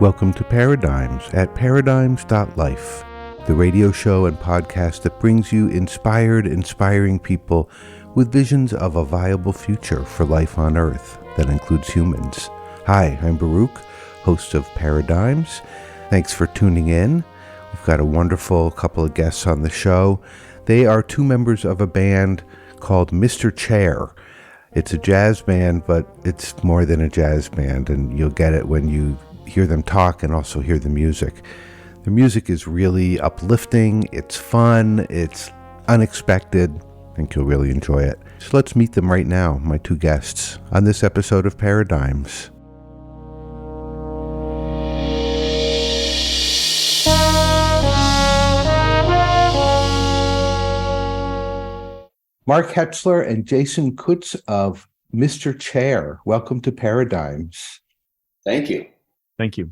Welcome to Paradigms at paradigms.life, the radio show and podcast that brings you inspiring people with visions of a viable future for life on Earth that includes humans. Hi, I'm Baruch, host of Paradigms. Thanks for tuning in. We've got a wonderful couple of guests on the show. They are two members of a band called Mr. Chair. It's a jazz band, but it's more than a jazz band, and you'll get it when you hear them talk and also hear the music. The music is really uplifting, it's fun, it's unexpected. I think you'll really enjoy it. So let's meet them right now, my two guests, on this episode of Paradigms. Mark Hetzler and Jason Kutz of Mr. Chair. Welcome to Paradigms. Thank you. Thank you.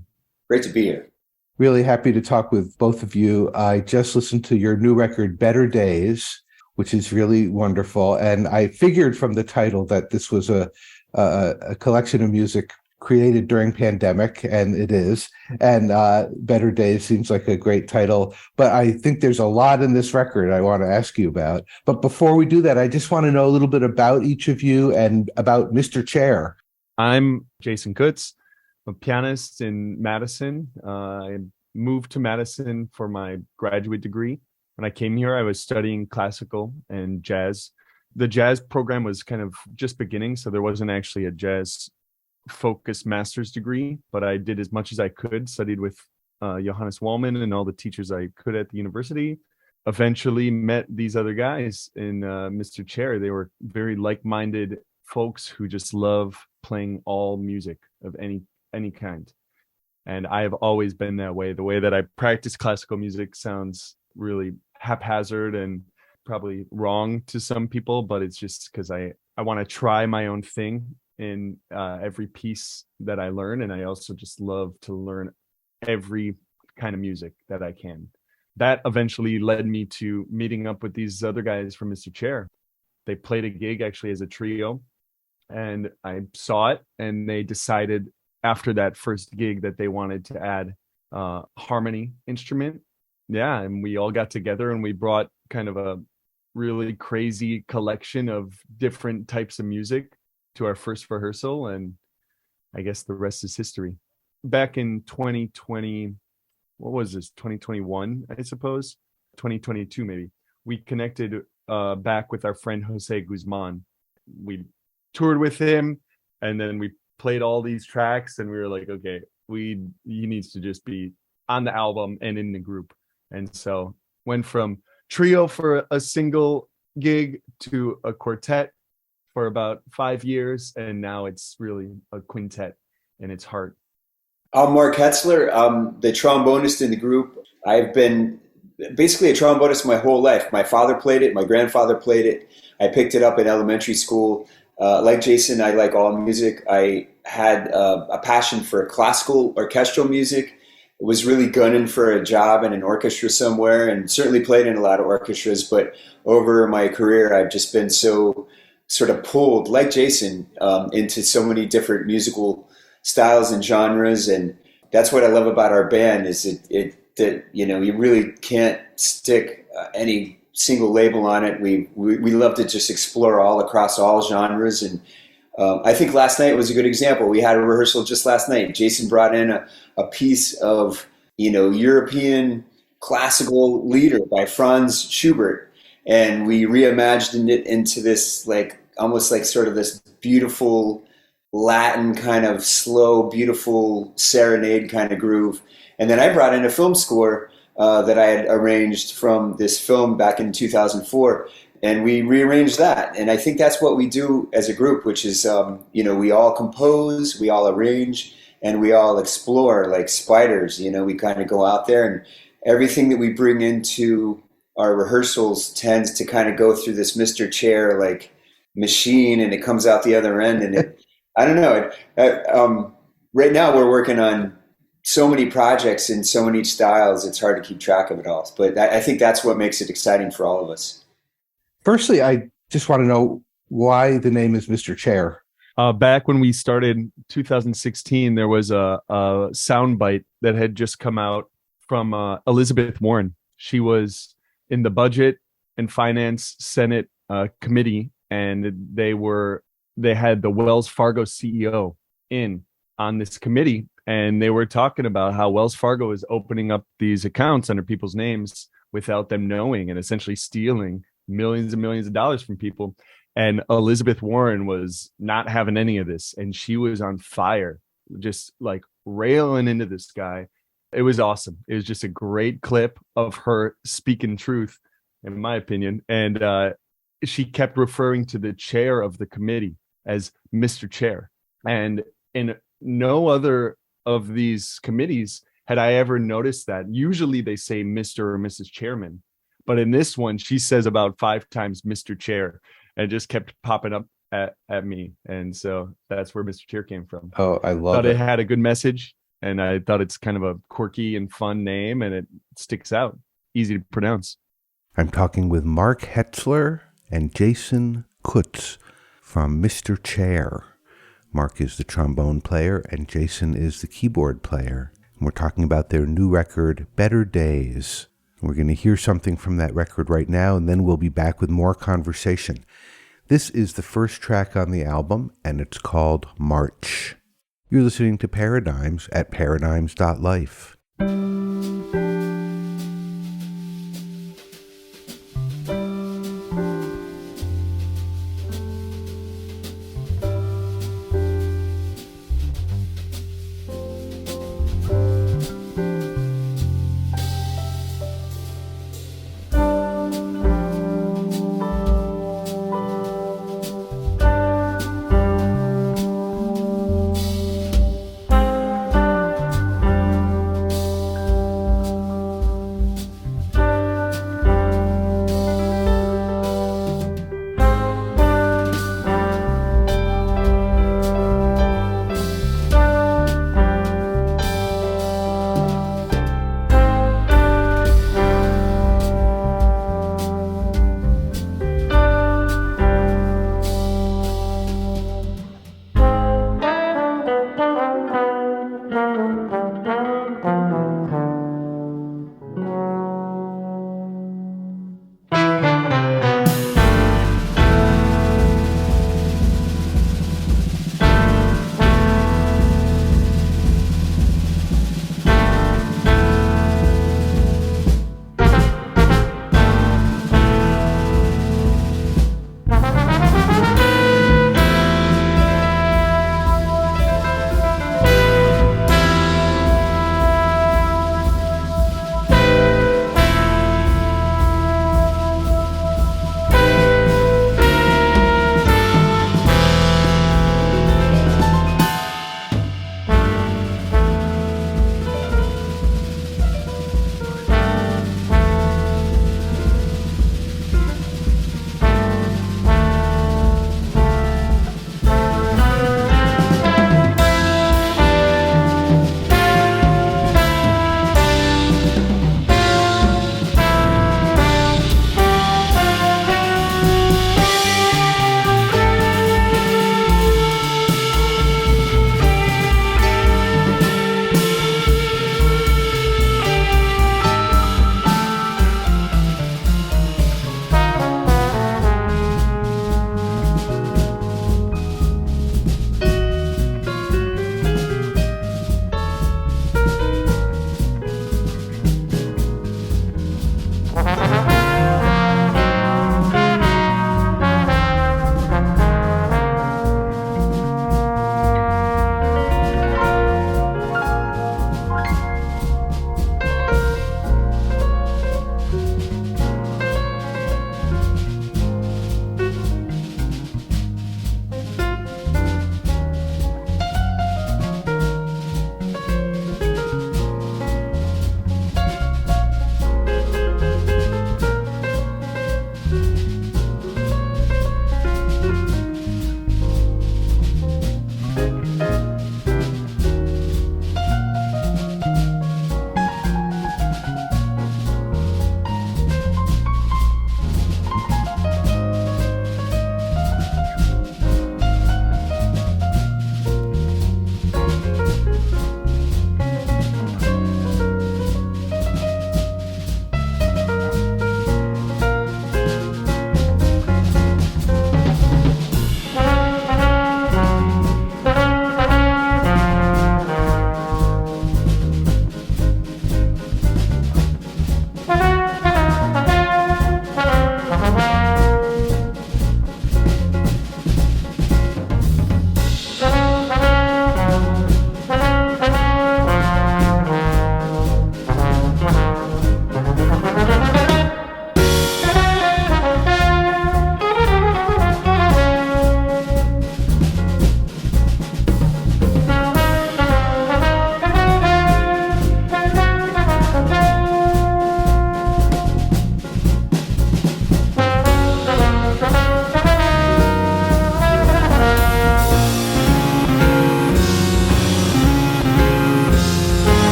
Great to be here. Really happy to talk with both of you. I just listened to your new record, Better Days, which is really wonderful. And I figured from the title that this was a collection of music created during pandemic, and it is. And Better Days seems like a great title. But I think there's a lot in this record I want to ask you about. But before we do that, I just want to know a little bit about each of you and about Mr. Chair. I'm Jason Kutz, a pianist in Madison. I moved to Madison for my graduate degree. When I came here, I was studying classical and jazz. The jazz program was kind of just beginning, so there wasn't actually a jazz focused master's degree, but I did as much as I could, studied with Johannes Wallman and all the teachers I could at the university. Eventually met these other guys in Mr. Chair. They were very like-minded folks who just love playing all music of any kind. And I have always been that way. The way that I practice classical music sounds really haphazard and probably wrong to some people, but it's just because I want to try my own thing in every piece that I learn. And I also just love to learn every kind of music that I can. That eventually led me to meeting up with these other guys from Mr. Chair. They played a gig actually as a trio, and I saw it, and they decided after that first gig that they wanted to add harmony instrument. Yeah, and we all got together and we brought kind of a really crazy collection of different types of music to our first rehearsal, and I guess the rest is history. Back in 2020, what was this, 2021, I suppose? 2022 maybe. We connected back with our friend José Guzman. We toured with him, and then we played all these tracks, and we were like, okay, he needs to just be on the album and in the group. And so went from trio for a single gig to a quartet for about 5 years, and now it's really a quintet in its heart. I'm Mark Hetzler. I'm the trombonist in the group. I've been basically a trombonist my whole life. My father played it. My grandfather played it. I picked it up in elementary school. Like Jason, I like all music. I had a passion for classical orchestral music. I was really gunning for a job in an orchestra somewhere, and certainly played in a lot of orchestras. But over my career, I've just been so sort of pulled, like Jason, into so many different musical styles and genres. And that's what I love about our band is that you really can't stick any single label on it. We love to just explore all across all genres. And I think last night was a good example. We had a rehearsal just last night. Jason brought in a piece of, European classical lieder by Franz Schubert. And we reimagined it into this almost like sort of this beautiful Latin kind of slow, beautiful serenade kind of groove. And then I brought in a film score that I had arranged from this film back in 2004, and we rearranged that. And I think that's what we do as a group, which is, we all compose, we all arrange, and we all explore like spiders. We kind of go out there, and everything that we bring into our rehearsals tends to kind of go through this Mr. Chair like machine, and it comes out the other end. And I don't know. Right now we're working on so many projects in so many styles, it's hard to keep track of it all. But I think that's what makes it exciting for all of us. Firstly, I just want to know why the name is Mr. Chair. Back when we started 2016, there was a soundbite that had just come out from Elizabeth Warren. She was in the Budget and Finance Senate committee, and they had the Wells Fargo CEO in on this committee, and they were talking about how Wells Fargo is opening up these accounts under people's names without them knowing, and essentially stealing millions and millions of dollars from people. And Elizabeth Warren was not having any of this, and she was on fire, just like railing into this guy. It was awesome. It was just a great clip of her speaking truth, in my opinion. And she kept referring to the chair of the committee as Mr. Chair. And in no other of these committees had I ever noticed that. Usually they say Mr. or Mrs. Chairman, but in this one, she says about 5 times Mr. Chair, and it just kept popping up at me. And so that's where Mr. Chair came from. Oh, I love thought it. It had a good message, and I thought it's kind of a quirky and fun name, and it sticks out, easy to pronounce. I'm talking with Mark Hetzler and Jason Kutz from Mr. Chair. Mark is the trombone player, and Jason is the keyboard player. And we're talking about their new record, Better Days. We're going to hear something from that record right now, and then we'll be back with more conversation. This is the first track on the album, and it's called March. You're listening to Paradigms at paradigms.life.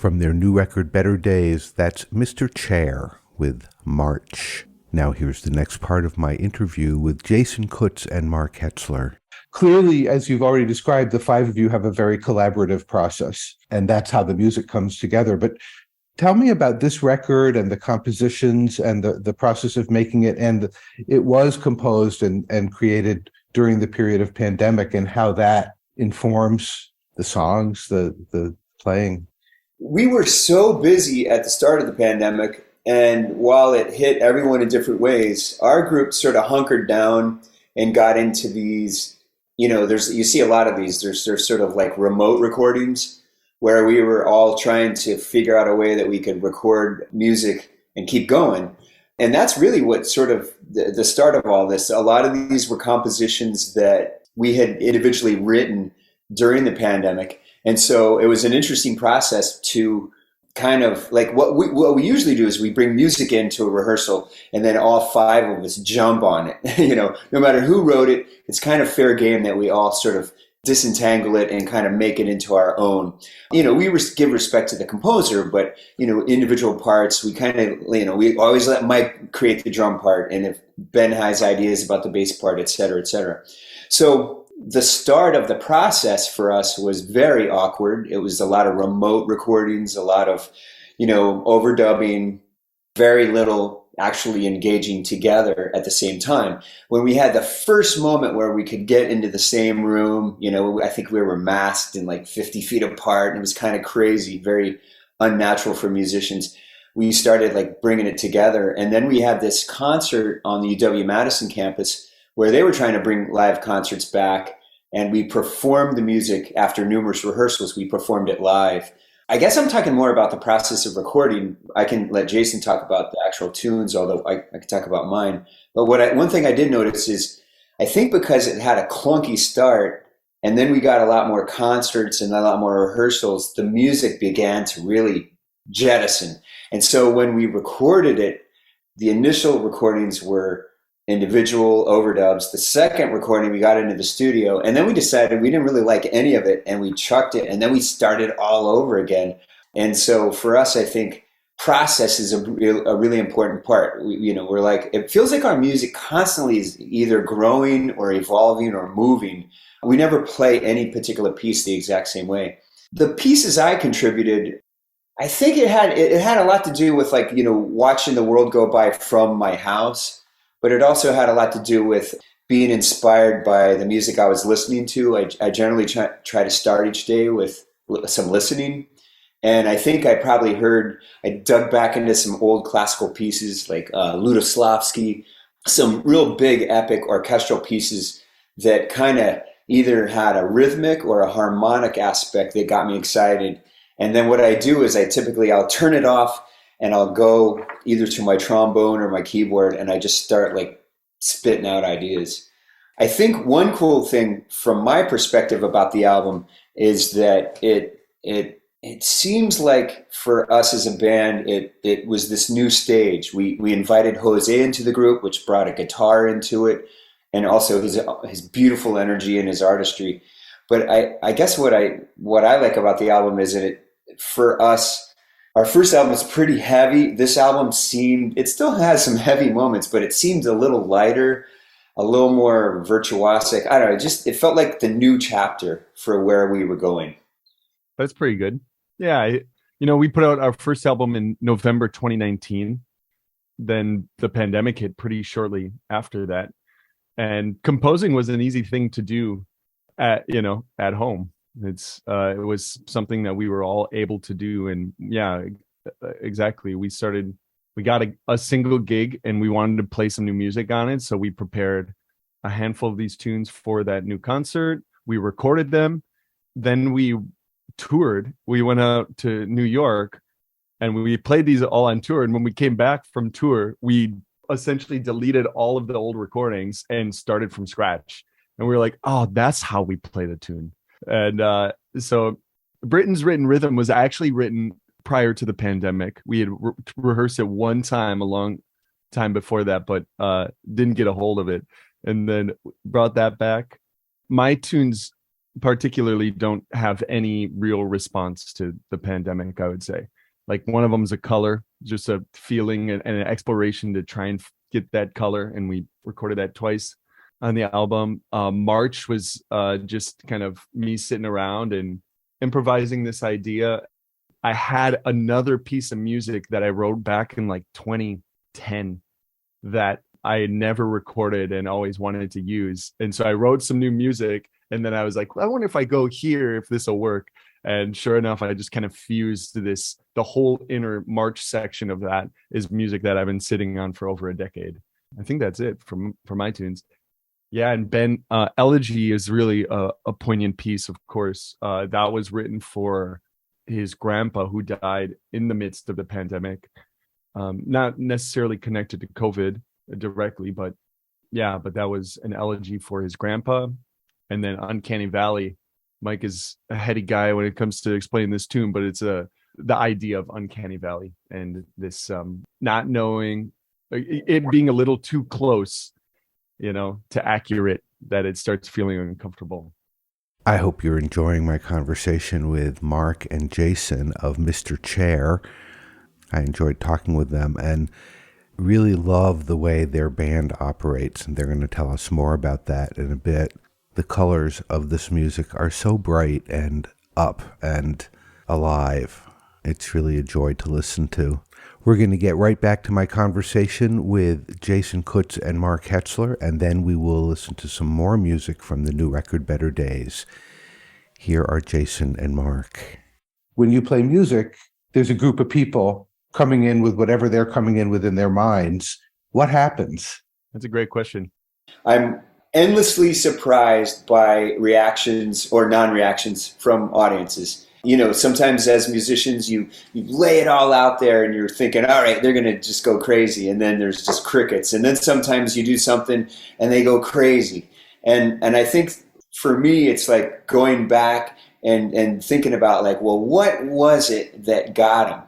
From their new record, Better Days, that's Mr. Chair with March. Now here's the next part of my interview with Jason Kutz and Mark Hetzler. Clearly, as you've already described, the five of you have a very collaborative process, and that's how the music comes together. But tell me about this record and the compositions and the process of making it. And it was composed and created during the period of pandemic, and how that informs the songs, the playing. We were so busy at the start of the pandemic, and while it hit everyone in different ways, our group sort of hunkered down and got into these, you see a lot of these, there's sort of like remote recordings where we were all trying to figure out a way that we could record music and keep going. And that's really what sort of the start of all this. A lot of these were compositions that we had individually written during the pandemic. And so it was an interesting process to kind of like what we usually do is we bring music into a rehearsal and then all five of us jump on it. No matter who wrote it, it's kind of fair game that we all sort of disentangle it and kind of make it into our own. We give respect to the composer, but, individual parts, we kind of, we always let Mike create the drum part. And if Ben has ideas about the bass part, et cetera, et cetera. So the start of the process for us was very awkward. It was a lot of remote recordings, a lot of, overdubbing, very little actually engaging together at the same time. When we had the first moment where we could get into the same room, I think we were masked and like 50 feet apart, and it was kind of crazy, very unnatural for musicians. We started like bringing it together. And then we had this concert on the UW-Madison campus where they were trying to bring live concerts back, and we performed the music after numerous rehearsals. We performed it live. I guess I'm talking more about the process of recording. I can let Jason talk about the actual tunes, although I can talk about mine. But one thing I did notice is I think because it had a clunky start, and then we got a lot more concerts and a lot more rehearsals, the music began to really jettison. And so when we recorded it, the initial recordings were individual overdubs. The second recording, we got into the studio, and then we decided we didn't really like any of it, and we chucked it, and then we started all over again. And so for us, I think process is a really important part. We're like, it feels like our music constantly is either growing or evolving or moving. We never play any particular piece the exact same way. The pieces I contributed, I think it had a lot to do with watching the world go by from my house. But it also had a lot to do with being inspired by the music I was listening to. I generally try to start each day with some listening. And I think I dug back into some old classical pieces like Lutoslawski, some real big epic orchestral pieces that kind of either had a rhythmic or a harmonic aspect that got me excited. And then what I do is I'll turn it off, and I'll go either to my trombone or my keyboard, and I just start spitting out ideas. I think one cool thing from my perspective about the album is that it seems like for us as a band, it was this new stage. We invited Jose into the group, which brought a guitar into it, and also his beautiful energy and his artistry. But I guess what I like about the album is that for us, our first album was pretty heavy. This album it still has some heavy moments, but it seemed a little lighter, a little more virtuosic. I don't know, it felt like the new chapter for where we were going. That's pretty good. Yeah. We put out our first album in November 2019. Then the pandemic hit pretty shortly after that. And composing was an easy thing to do at home. It was something that we were all able to do. And yeah, exactly. We got a single gig, and we wanted to play some new music on it. So we prepared a handful of these tunes for that new concert. We recorded them. Then we toured. We went out to New York, and we played these all on tour. And when we came back from tour, we essentially deleted all of the old recordings and started from scratch. And we were like, oh, that's how we play the tune. And so Britain's Written Rhythm was actually written prior to the pandemic. We had rehearsed it one time a long time before that, but didn't get a hold of it. And then brought that back. My tunes particularly don't have any real response to the pandemic, I would say. Like one of them is a color, just a feeling and an exploration to try and get that color. And we recorded that twice on the album. March was just kind of me sitting around and improvising this idea. I had another piece of music that I wrote back in like 2010 that I had never recorded and always wanted to use. And so I wrote some new music, and then I was like, well, I wonder if I go here, if this will work. And sure enough, I just kind of fused this. The whole inner March section of that is music that I've been sitting on for over a decade. I think that's it from iTunes. Yeah, and Ben, Elegy is really a poignant piece, of course. That was written for his grandpa who died in the midst of the pandemic. Not necessarily connected to COVID directly, but that was an elegy for his grandpa. And then Uncanny Valley, Mike is a heady guy when it comes to explaining this tune, but it's the idea of Uncanny Valley and this not knowing, it being a little too close, to accurate, that it starts feeling uncomfortable. I hope you're enjoying my conversation with Mark and Jason of Mr. Chair. I enjoyed talking with them and really love the way their band operates, and they're going to tell us more about that in a bit. The colors of this music are so bright and up and alive. It's really a joy to listen to. We're going to get right back to my conversation with Jason Kutz and Mark Hetzler, and then we will listen to some more music from the new record, Better Days. Here are Jason and Mark. When you play music, there's a group of people coming in with whatever they're coming in with in their minds. What happens? That's a great question. I'm endlessly surprised by reactions or non-reactions from audiences. Sometimes as musicians, you lay it all out there and you're thinking, all right, they're going to just go crazy. And then there's just crickets. And then sometimes you do something and they go crazy. And I think for me, it's like going back and thinking about like, well, what was it that got them?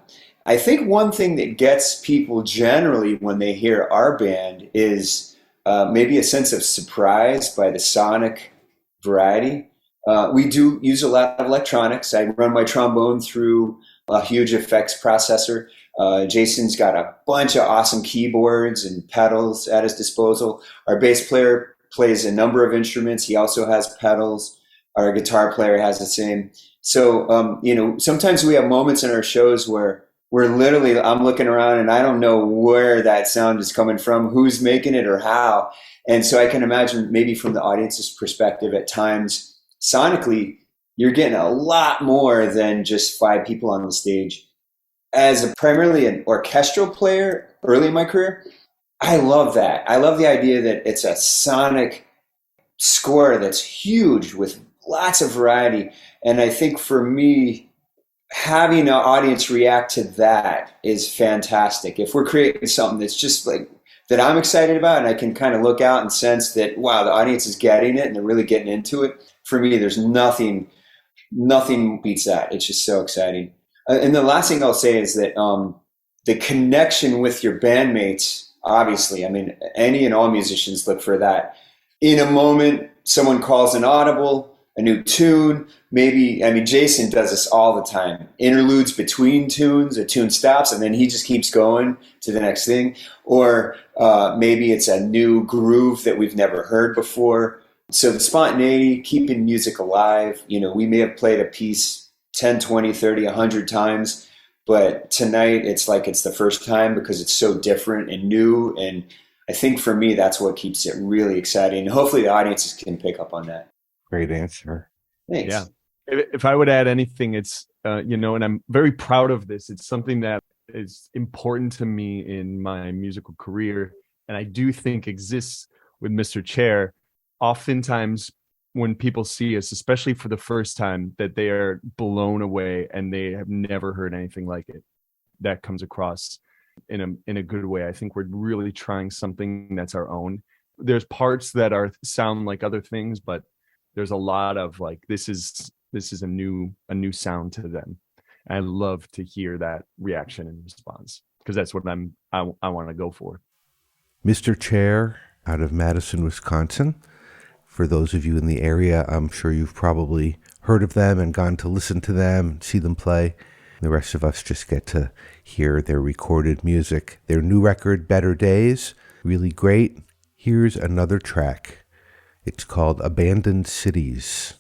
I think one thing that gets people generally when they hear our band is maybe a sense of surprise by the sonic variety. We do use a lot of electronics. I run my trombone through a huge effects processor. Jason's got a bunch of awesome keyboards and pedals at his disposal. Our bass player plays a number of instruments. He also has pedals. Our guitar player has the same. So, sometimes we have moments in our shows where I'm looking around and I don't know where that sound is coming from, who's making it or how. And so I can imagine maybe from the audience's perspective at times, sonically, you're getting a lot more than just 5 people on the stage. As primarily an orchestral player early in my career, I love that. I love the idea that it's a sonic score that's huge with lots of variety. And I think for me, having an audience react to that is fantastic. If we're creating something that's just like that I'm excited about and I can kind of look out and sense that, wow, the audience is getting it and they're really getting into it. For me, there's nothing beats that. It's just so exciting. And the last thing I'll say is that the connection with your bandmates, obviously, I mean, any and all musicians look for that. In a moment, someone calls an audible, a new tune, Jason does this all the time. Interludes between tunes, a tune stops, and then he just keeps going to the next thing. Or maybe it's a new groove that we've never heard before. So the spontaneity, keeping music alive, we may have played a piece 10, 20, 30, 100 times, but tonight it's like it's the first time because it's so different and new. And I think for me, that's what keeps it really exciting. And hopefully the audiences can pick up on that. Great answer. Thanks. Yeah. If I would add anything, it's, and I'm very proud of this. It's something that is important to me in my musical career. And I do think exists with Mr. Chair. Oftentimes when people see us, especially for the first time, that they are blown away and they have never heard anything like it. That comes across in a good way. I think we're really trying something that's our own. There's parts that sound like other things, but there's a lot of like, this is a new sound to them. I love to hear that reaction and response because that's what I want to go for. Mr. Chair out of Madison, Wisconsin, For those of you in the area, I'm sure you've probably heard of them and gone to listen to them and see them play. The rest of us just get to hear their recorded music. Their new record, Better Days, really great. Here's another track. It's called Abandoned Cities.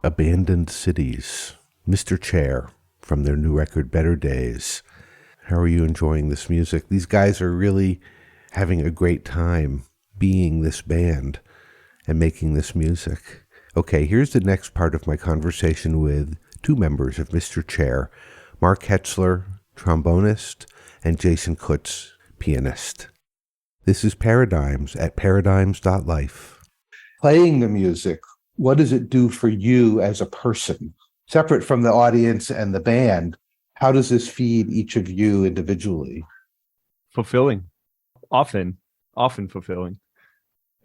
Abandoned Cities, Mr. Chair, from their new record, Better Days. How are you enjoying this music? These guys are really having a great time being this band. and making this music. Okay, here's the next part of my conversation with two members of Mr. Chair, Mark Hetzler, trombonist, and Jason Kutz, pianist. This is Paradigms at paradigms.life. Playing the music, what does it do for you as a person? Separate from the audience and the band, how does this feed each of you individually? Fulfilling. Often fulfilling.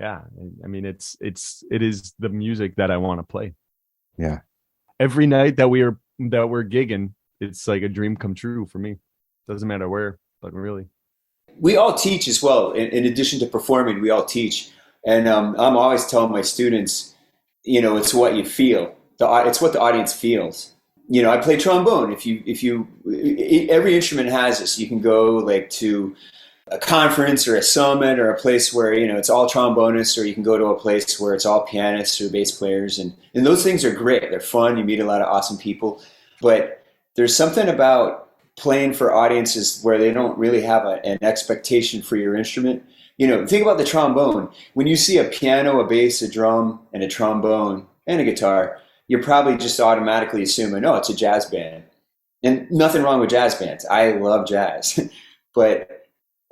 Yeah. I mean, it is the music that I want to play. Yeah. Every night that we're gigging, it's like a dream come true for me. Doesn't matter where, but really. We all teach as well. In addition to performing, we all teach. And I'm always telling my students, it's what you feel. It's what the audience feels. I play trombone. Every instrument has this. You can go like to a conference or a summit or a place where, it's all trombonists, or you can go to a place where it's all pianists or bass players. And those things are great. They're fun. You meet a lot of awesome people. But there's something about playing for audiences where they don't really have an expectation for your instrument. Think about the trombone. When you see a piano, a bass, a drum, and a trombone, and a guitar, you're probably just automatically assuming, oh, it's a jazz band. And nothing wrong with jazz bands. I love jazz. But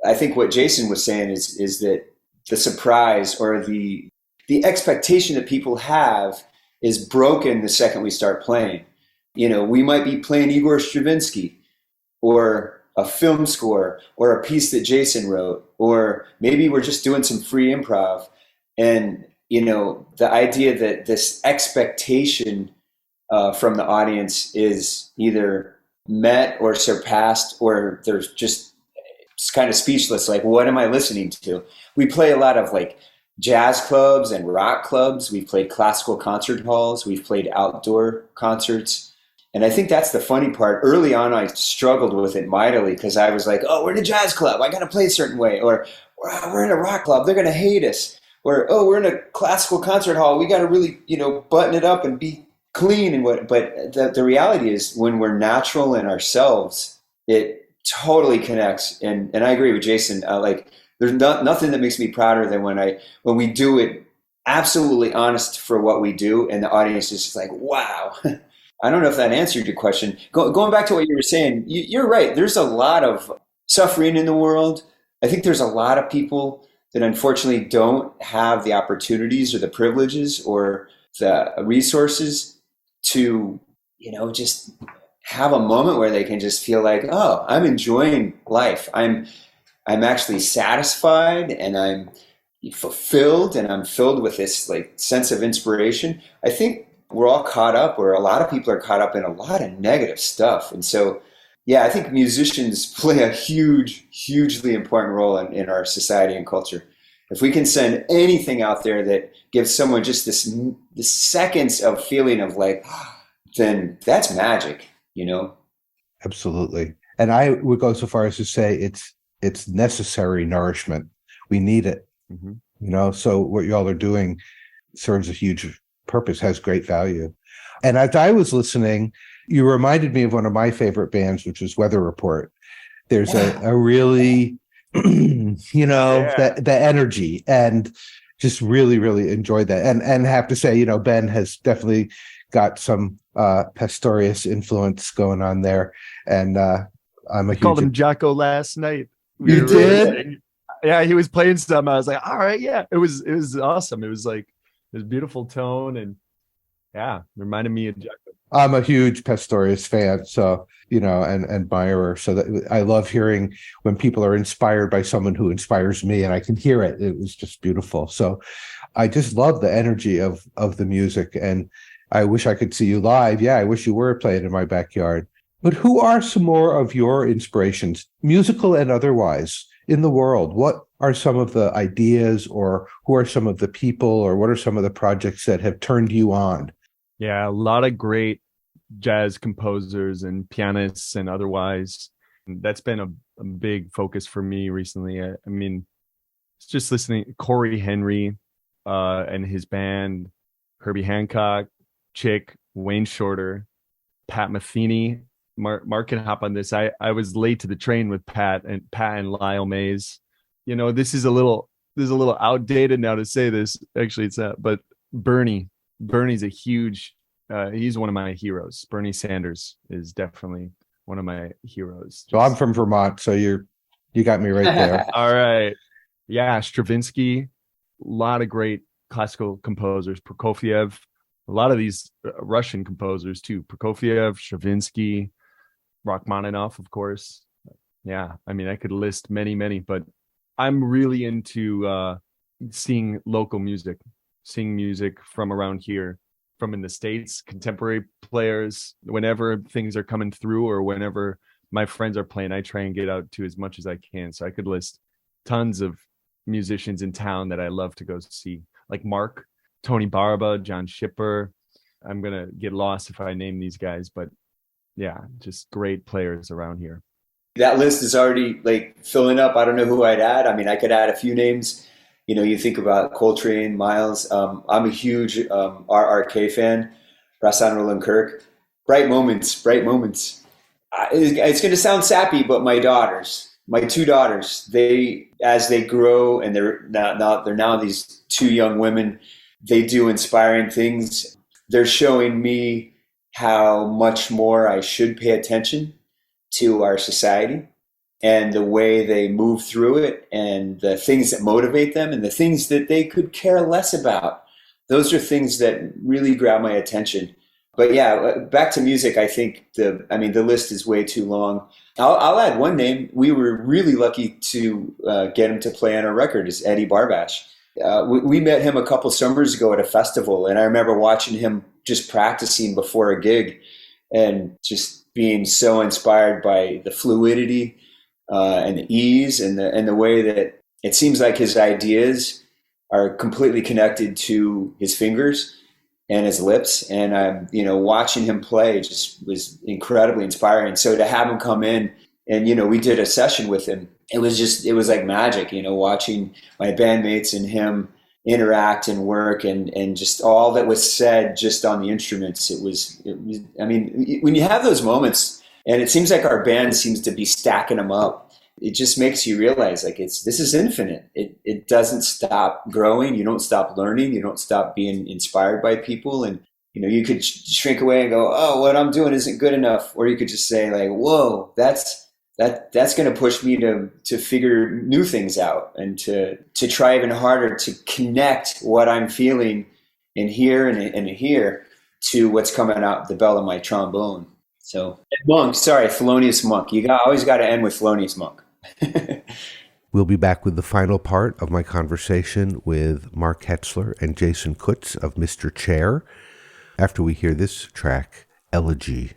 I think what Jason was saying is that the surprise or the expectation that people have is broken the second we start playing. We might be playing Igor Stravinsky or a film score or a piece that Jason wrote, or maybe we're just doing some free improv. And, the idea that this expectation from the audience is either met or surpassed, or there's just kind of speechless, like, what am I listening to? We play a lot of like jazz clubs and rock clubs. We've played classical concert halls. We've played outdoor concerts. And I think that's the funny part. Early on, I struggled with it mightily because I was like, oh, we're in a jazz club. I got to play a certain way. Or we're in a rock club. They're going to hate us. Or, oh, we're in a classical concert hall. We got to really, button it up and be clean and what. But the reality is, when we're natural in ourselves, it totally connects. And I agree with Jason. There's nothing that makes me prouder than when we do it absolutely honest for what we do, and the audience is just like, wow. I don't know if that answered your question. Going back to what you were saying, you're right. There's a lot of suffering in the world. I think there's a lot of people that unfortunately don't have the opportunities or the privileges or the resources to, just have a moment where they can just feel like, oh, I'm enjoying life. I'm actually satisfied, and I'm fulfilled, and I'm filled with this like sense of inspiration. I think we're all caught up, or a lot of people are caught up in a lot of negative stuff. And so, yeah, I think musicians play a hugely important role in our society and culture. If we can send anything out there that gives someone just this seconds of feeling of like, then that's magic, Absolutely. And I would go so far as to say it's necessary nourishment. We need it, so what y'all are doing serves a huge purpose, has great value. And as I was listening, you reminded me of one of my favorite bands, which is Weather Report. There's a really, the energy, and just really, really enjoyed that. And have to say, Ben has definitely got some Pastorius influence going on there. And I'm a huge... called him Jocko last night. You did? Yeah, he was playing some. I was like, all right, yeah. It was awesome. It was like this beautiful tone, and yeah, reminded me of Jocko. I'm a huge Pastorius fan, so and admirer. So that I love hearing when people are inspired by someone who inspires me, and I can hear it. It was just beautiful. So I just love the energy of the music, and I wish I could see you live. Yeah, I wish you were playing in my backyard. But who are some more of your inspirations, musical and otherwise, in the world? What are some of the ideas, or who are some of the people, or what are some of the projects that have turned you on? Yeah, a lot of great jazz composers and pianists and otherwise. That's been a big focus for me recently. I mean, it's just listening Corey Henry and his band, Herbie Hancock, Chick, Wayne Shorter, Pat Metheny. Mark can hop on this. I was late to the train with Pat and Lyle Mays. This is a little is a little outdated now to say this. Actually, it's not. But Bernie's a huge. He's one of my heroes. Bernie Sanders is definitely one of my heroes. So I'm from Vermont, so you got me right there. All right. Yeah, Stravinsky, a lot of great classical composers, Prokofiev, a lot of these Russian composers too, Prokofiev, Stravinsky, Rachmaninoff, of course. Yeah, I mean, I could list many, but I'm really into seeing local music, seeing music from around here, from in the States, contemporary players. Whenever things are coming through or whenever my friends are playing, I try and get out to as much as I can. So I could list tons of musicians in town that I love to go see, like Mark, Tony Barba, John Schipper. I'm going to get lost if I name these guys, but yeah, just great players around here. That list is already like filling up. I don't know who I'd add. I mean, I could add a few names. You know, you think about Coltrane, Miles. I'm a huge RRK fan, Rahsaan Roland Kirk. Bright moments. It's going to sound sappy, but my two daughters, as they grow and they're now these two young women, they do inspiring things. They're showing me how much more I should pay attention to our society and the way they move through it and the things that motivate them and the things that they could care less about. Those are things that really grab my attention. But yeah, back to music, I think the list is way too long. I'll add one name. We were really lucky to get him to play on our record, is Eddie Barbash. We met him a couple summers ago at a festival, and I remember watching him just practicing before a gig and just being so inspired by the fluidity and the ease and the way that it seems like his ideas are completely connected to his fingers and his lips. And watching him play just was incredibly inspiring. So to have him come in and, we did a session with him. It was like magic, watching my bandmates and him interact and work and just all that was said just on the instruments. It was, I mean, when you have those moments and it seems like our band seems to be stacking them up, it just makes you realize like this is infinite. It doesn't stop growing. You don't stop learning. You don't stop being inspired by people. And, you could shrink away and go, oh, what I'm doing isn't good enough. Or you could just say like, whoa, that's going to push me to figure new things out and to try even harder to connect what I'm feeling in here and here to what's coming out the bell of my trombone. So Thelonious Monk. Always got to end with Thelonious Monk. We'll be back with the final part of my conversation with Mark Hetzler and Jason Kutz of Mr. Chair after we hear this track, Elegy.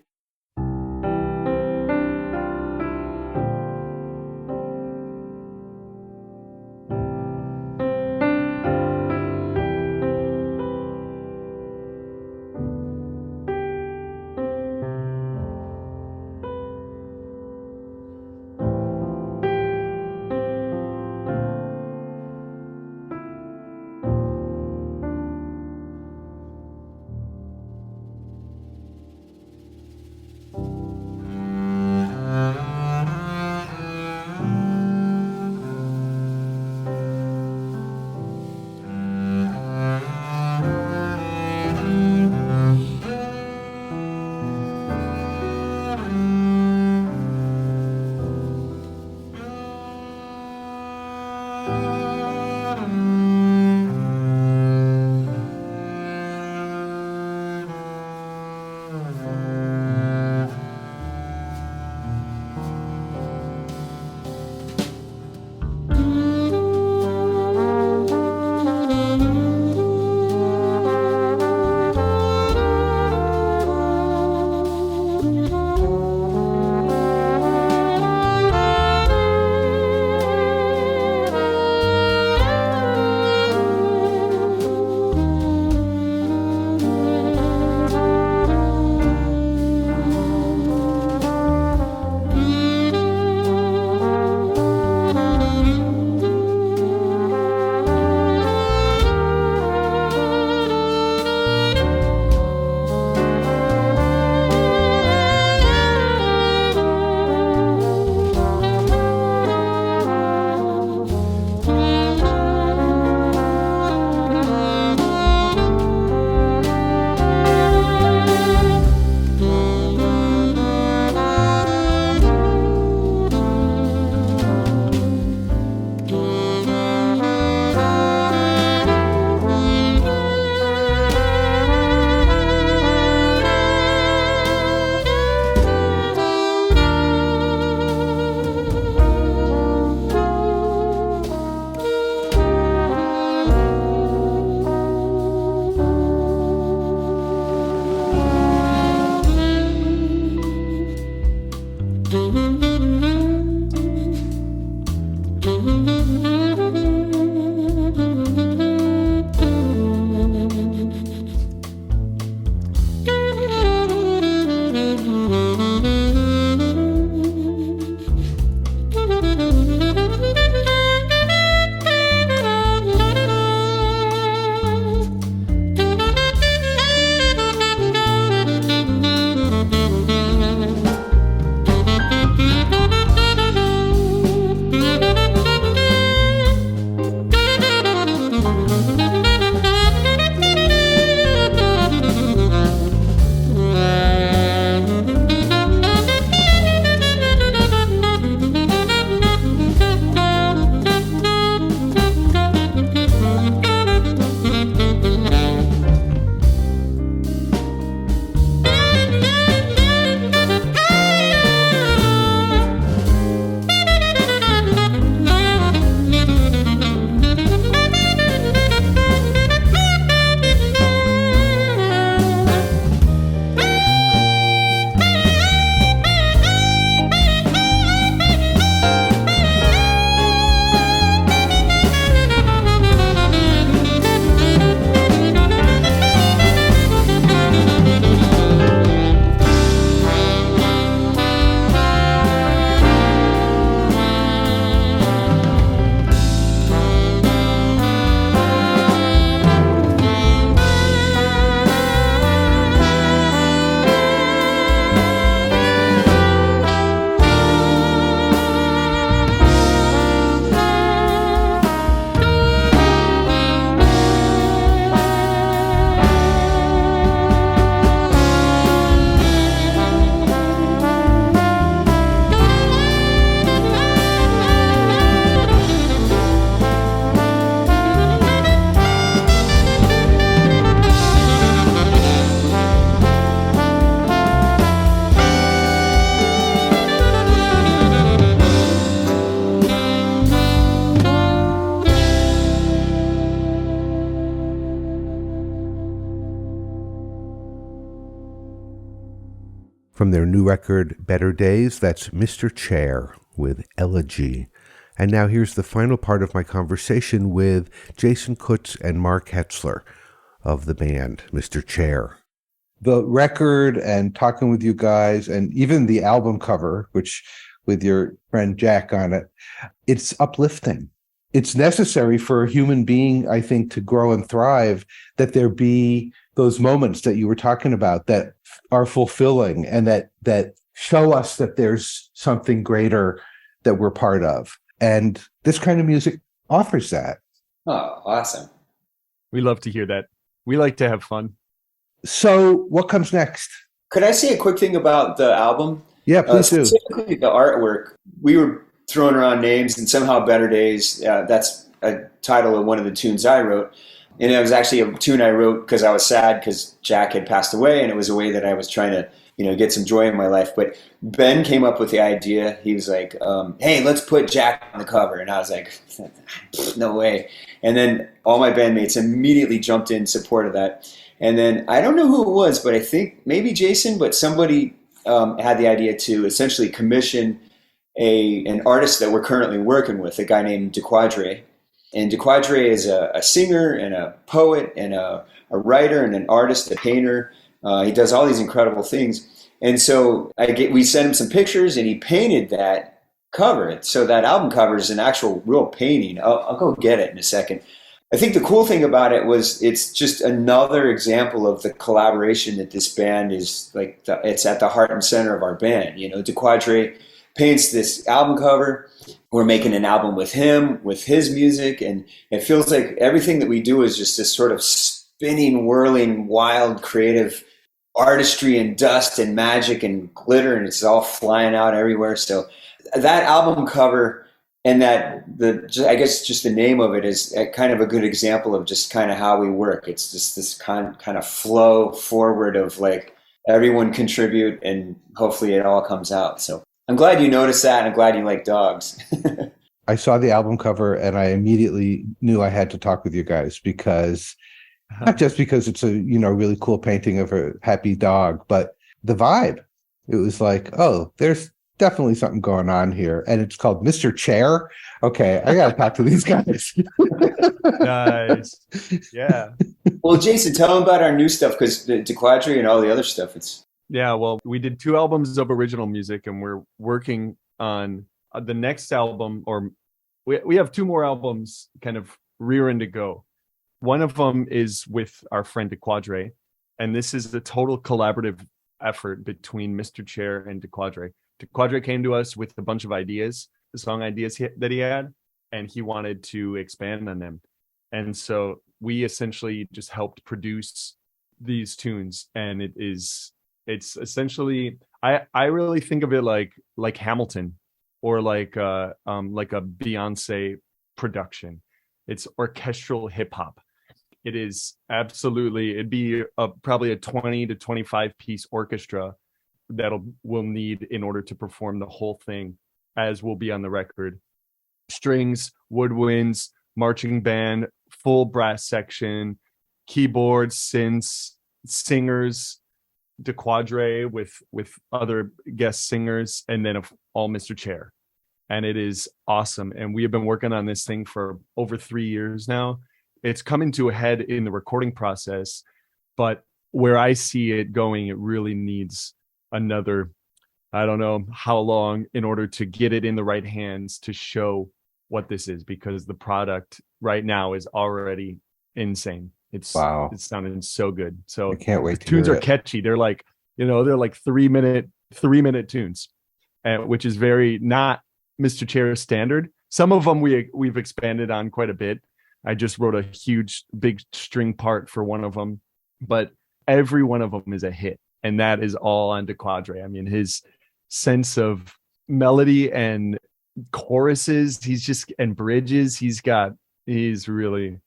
From their new record, Better Days, that's Mr. Chair with Elegy. And now here's the final part of my conversation with Jason Kutz and Mark Hetzler of the band, Mr. Chair. The record and talking with you guys, and even the album cover, which with your friend Jack on it, it's uplifting. It's necessary for a human being, I think, to grow and thrive, that there be those moments that you were talking about that are fulfilling and that show us that there's something greater that we're part of. And this kind of music offers that. Oh, awesome. We love to hear that. We like to have fun. So what comes next? Could I say a quick thing about the album? Yeah, please do. Specifically the artwork. We were throwing around names, and somehow Better Days, that's a title of one of the tunes I wrote. And it was actually a tune I wrote because I was sad because Jack had passed away, and it was a way that I was trying to, get some joy in my life. But Ben came up with the idea. He was like, hey, let's put Jack on the cover. And I was like, no way. And then all my bandmates immediately jumped in support of that. And then I don't know who it was, but I think maybe Jason, but somebody had the idea to essentially commission an artist that we're currently working with, a guy named DeQuadre. And DeQuadre is a singer and a poet and a writer and an artist, a painter. He does all these incredible things. And so we sent him some pictures, and he painted that cover. So that album cover is an actual real painting. I'll go get it in a second. I think the cool thing about it was it's just another example of the collaboration that this band is like. It's at the heart and center of our band. DeQuadre paints this album cover. We're making an album with him, with his music, and it feels like everything that we do is just this sort of spinning, whirling, wild, creative artistry and dust and magic and glitter, and it's all flying out everywhere. So that album cover and I guess just the name of it is kind of a good example of just kind of how we work. It's just this kind of flow forward of like everyone contribute, and hopefully it all comes out. So I'm glad you noticed that, and I'm glad you like dogs. I saw the album cover, and I immediately knew I had to talk with you guys because not just because it's a really cool painting of a happy dog, but the vibe. It was like, oh, there's definitely something going on here, and it's called Mr. Chair. Okay, I gotta talk to these guys. Nice. Yeah. Well, Jason, tell them about our new stuff, because the DeQuadre and all the other stuff. Yeah, well, we did 2 albums of original music, and we're working on the next album, or we have 2 more albums kind of rearing to go. One of them is with our friend DeQuadre, and this is the total collaborative effort between Mr. Chair and DeQuadre. DeQuadre came to us with a bunch of ideas, song ideas that he had, and he wanted to expand on them. And so we essentially just helped produce these tunes, and it's essentially, I really think of it like Hamilton, or like a Beyonce production. It's orchestral hip hop. It is absolutely, it'd be probably a 20 to 25 piece orchestra we'll need in order to perform the whole thing, as will be on the record. Strings, woodwinds, marching band, full brass section, keyboards, synths, singers, DeQuadre with other guest singers, and then all Mr. Chair. And it is awesome. And we have been working on this thing for over 3 years now. It's coming to a head in the recording process, but where I see it going, it really needs another, I don't know how long, in order to get it in the right hands to show what this is, because the product right now is already insane. It's sounding so good. So I can't wait. The tunes are catchy. They're like, they're like 3 minute tunes, which is very not Mr. Chair standard. Some of them we've expanded on quite a bit. I just wrote a huge, big string part for one of them, but every one of them is a hit. And that is all on DeQuadre. I mean, his sense of melody and choruses, and bridges, he's really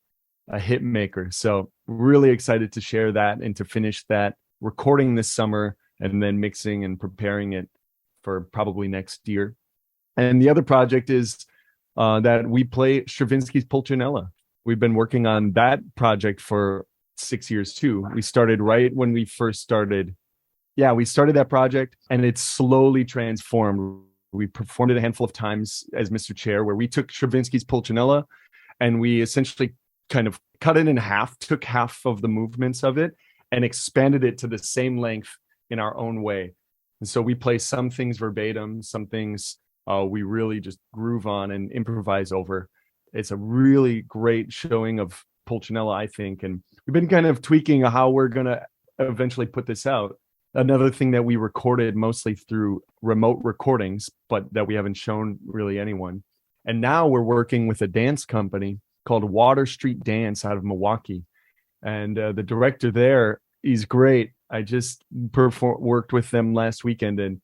a hit maker. So really excited to share that and to finish that recording this summer, and then mixing and preparing it for probably next year. And the other project is that we play Stravinsky's Pulcinella. We've been working on that project for 6 years too. We started right when we first started yeah, we started that project and it's slowly transformed. We performed it a handful of times as Mr. Chair, where we took Stravinsky's Pulcinella and we essentially kind of cut it in half, took half of the movements of it and expanded it to the same length in our own way. And so we play some things verbatim, some things we really just groove on and improvise over. It's a really great showing of Pulcinella, I think. And we've been kind of tweaking how we're going to eventually put this out. Another thing that we recorded mostly through remote recordings, but that we haven't shown really anyone. And now we're working with a dance company called Water Street Dance out of Milwaukee. And the director there, he's great. I just worked with them last weekend, and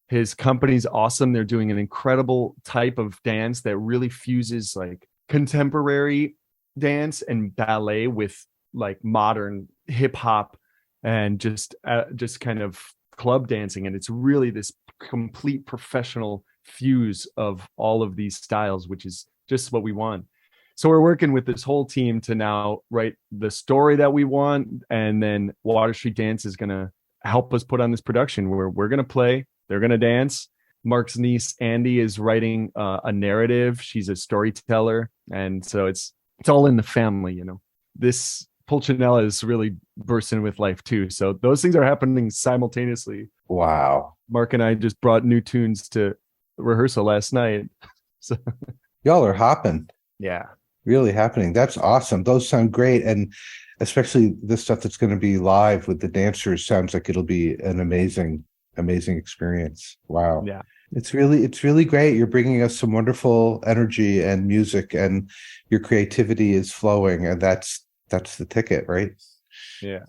his company's awesome. They're doing an incredible type of dance that really fuses like contemporary dance and ballet with like modern hip hop and just kind of club dancing. And it's really this complete professional fuse of all of these styles, which is just what we want. So we're working with this whole team to now write the story that we want. And then Water Street Dance is going to help us put on this production where we're going to play, they're going to dance. Mark's niece, Andy, is writing a narrative. She's a storyteller. And so it's all in the family, you know. This Pulcinella is really bursting with life too. So those things are happening simultaneously. Wow. Mark and I just brought new tunes to rehearsal last night. So y'all are hopping. Yeah. Really happening. That's awesome. Those sound great. And especially the stuff that's going to be live with the dancers sounds like it'll be an amazing experience. Wow. Yeah. It's really great. You're bringing us some wonderful energy and music, and your creativity is flowing, and that's the ticket, right? Yeah.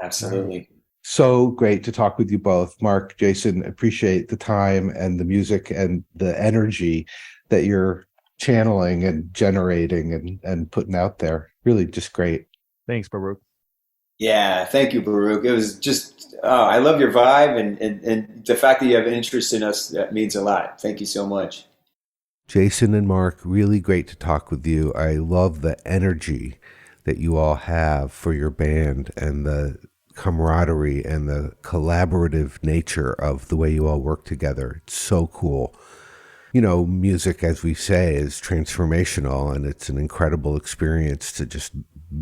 Absolutely. So great to talk with you both. Mark, Jason, appreciate the time and the music and the energy that you're channeling and generating and putting out there. Really just great. Thanks, Baruch. Yeah, thank you, Baruch. It was just, I love your vibe, and the fact that you have interest in us, that means a lot. Thank you so much. Jason and Mark, really great to talk with you. I love the energy that you all have for your band and the camaraderie and the collaborative nature of the way you all work together. It's so cool. You know, music, as we say, is transformational, and it's an incredible experience to just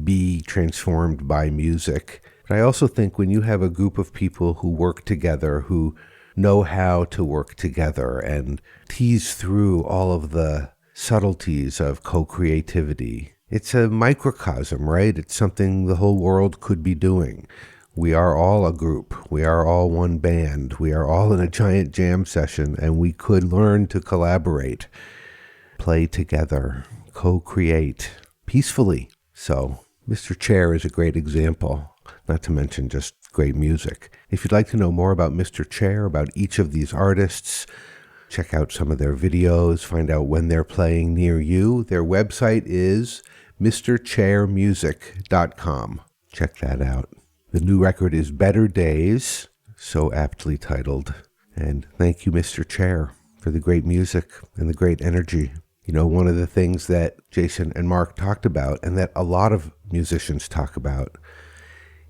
be transformed by music. But I also think when you have a group of people who work together, who know how to work together and tease through all of the subtleties of co-creativity, it's a microcosm, right? It's something the whole world could be doing. We are all a group. We are all one band. We are all in a giant jam session, and we could learn to collaborate, play together, co-create peacefully. So Mr. Chair is a great example, not to mention just great music. If you'd like to know more about Mr. Chair, about each of these artists, check out some of their videos, find out when they're playing near you. Their website is mrchairmusic.com. Check that out. The new record is Better Days, so aptly titled. And thank you, Mr. Chair, for the great music and the great energy. You know, one of the things that Jason and Mark talked about, and that a lot of musicians talk about,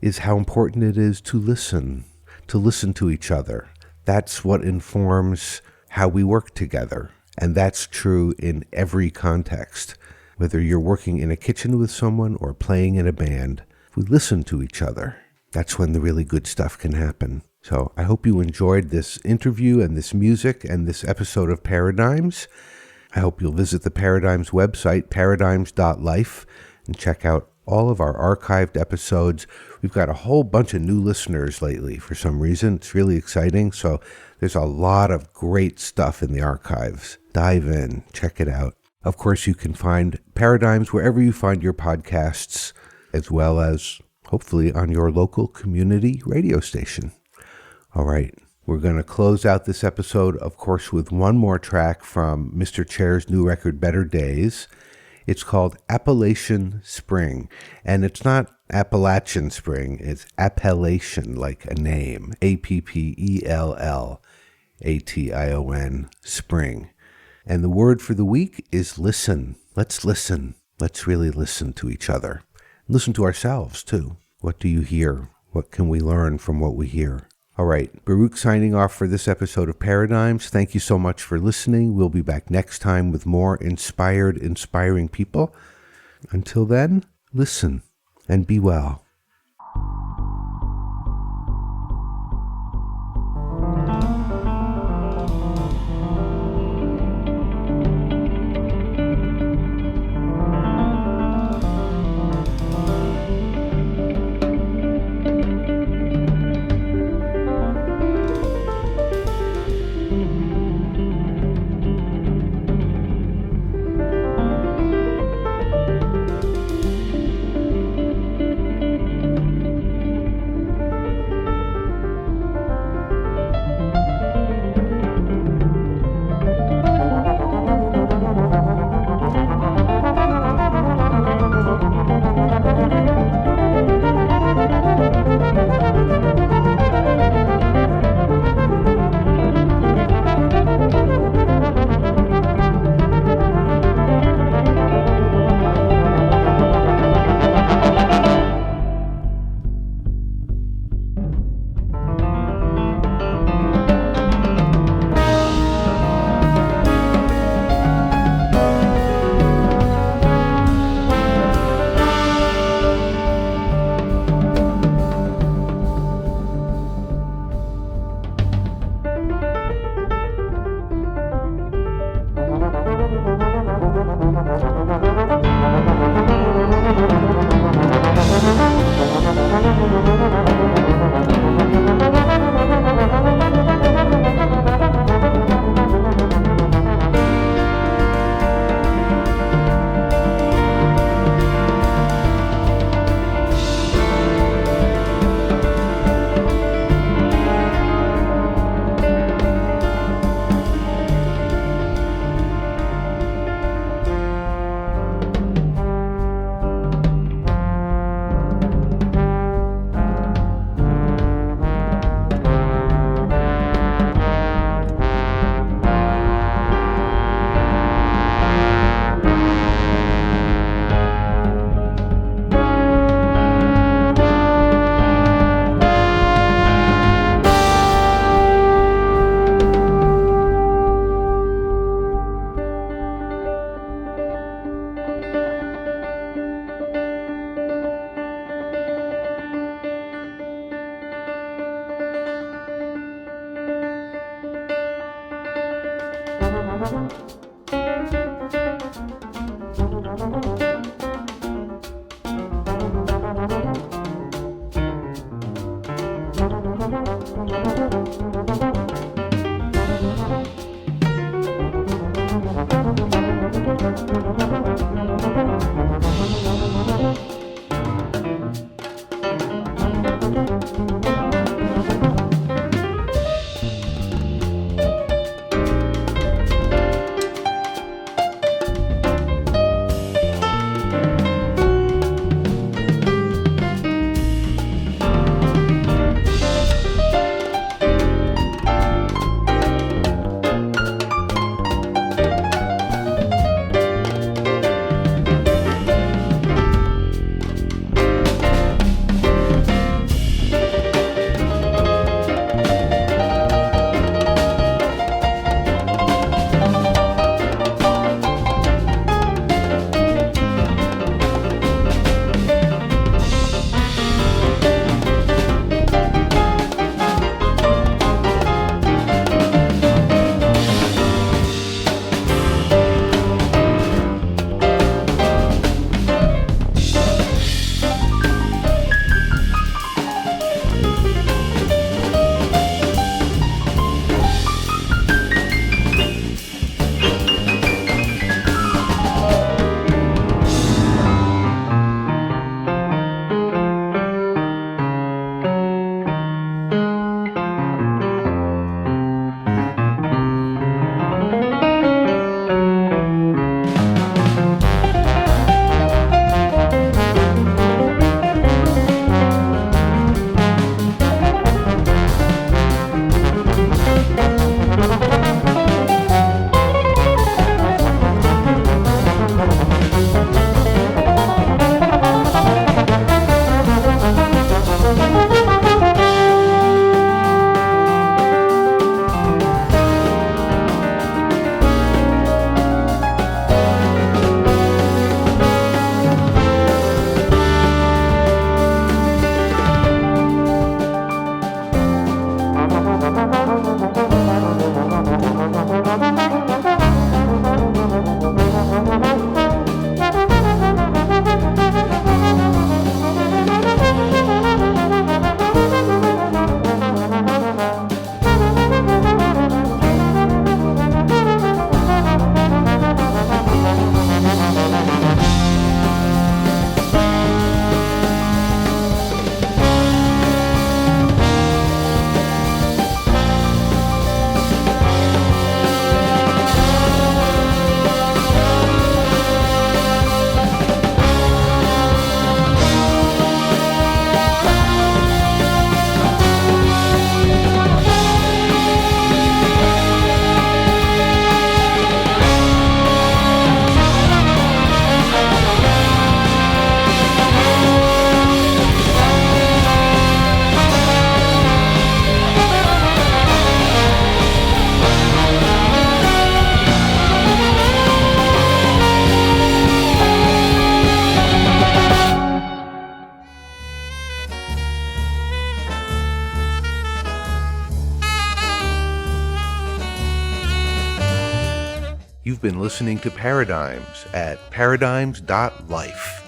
is how important it is to listen to each other. That's what informs how we work together. And that's true in every context. Whether you're working in a kitchen with someone or playing in a band, if we listen to each other, that's when the really good stuff can happen. So I hope you enjoyed this interview and this music and this episode of Paradigms. I hope you'll visit the Paradigms website, paradigms.life, and check out all of our archived episodes. We've got a whole bunch of new listeners lately for some reason. It's really exciting. So there's a lot of great stuff in the archives. Dive in, check it out. Of course, you can find Paradigms wherever you find your podcasts, as well as hopefully on your local community radio station. All right, we're going to close out this episode, of course, with one more track from Mr. Chair's new record, Better Days. It's called Appalachian Spring, and it's not Appalachian Spring, it's Appellation, like a name, Appellation, Spring. And the word for the week is listen. Let's listen. Let's really listen to each other. Listen to ourselves, too. What do you hear? What can we learn from what we hear? All right, Baruch signing off for this episode of Paradigms. Thank you so much for listening. We'll be back next time with more inspiring people. Until then, listen and be well. been listening to Paradigms at paradigms.life.